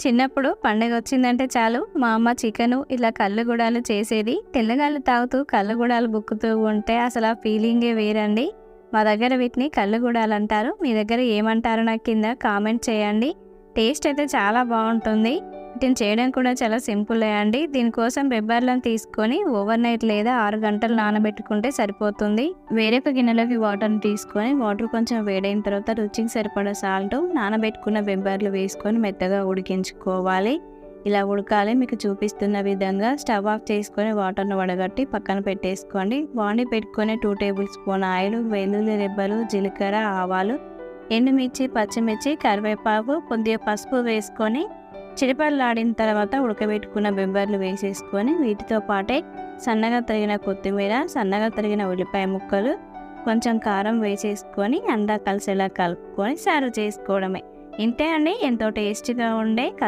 చిన్నప్పుడు పండగొచ్చిందంటే చాలు మా అమ్మ చికెను ఇలా కల్లుగూడాలు చేసేది. తెల్లగాళ్ళు తాగుతూ కల్లుగూడాలు బుక్కుతూ ఉంటే అసలు ఆ ఫీలింగే వేరండి. మా దగ్గర వీటిని కల్లుగూడాలంటారు. మీ దగ్గర ఏమంటారో నాకు కింద కామెంట్ చేయండి. టేస్ట్ అయితే చాలా బాగుంటుంది. వీటిని చేయడం కూడా చాలా సింపులే అండి. దీనికోసం బెబ్బర్లను తీసుకొని ఓవర్ నైట్ లేదా 6 గంటలు నానబెట్టుకుంటే సరిపోతుంది. వేరొక గిన్నెలోకి వాటర్ని తీసుకొని వాటర్ కొంచెం వేడైన తర్వాత రుచికి సరిపడా సాల్ట్, నానబెట్టుకున్న బెబ్బర్లు వేసుకొని మెత్తగా ఉడికించుకోవాలి. ఇలా ఉడకాలి. మీకు చూపిస్తున్న విధంగా స్టవ్ ఆఫ్ చేసుకొని వాటర్ను వడగట్టి పక్కన పెట్టేసుకోండి. బాండి పెట్టుకొని 2 టేబుల్ స్పూన్ ఆయిల్, వెల్లుల్లి రెబ్బలు, జీలకర్ర, ఆవాలు, ఎండుమిర్చి, పచ్చిమిర్చి, కరివేపాకు, కొద్దిగా పసుపు వేసుకొని చిటపటలాడిన తర్వాత ఉడకబెట్టుకున్న బెబ్బర్లు వేసేసుకొని వీటితో పాటే సన్నగా తరిగిన కొత్తిమీర, సన్నగా తరిగిన ఉల్లిపాయ ముక్కలు, కొంచెం కారం వేసేసుకొని అంతా కలిసేలా కలుపుకొని సర్వ్ చేసుకోవడమే. ఇంతే అండి, ఎంతో టేస్టీగా ఉండే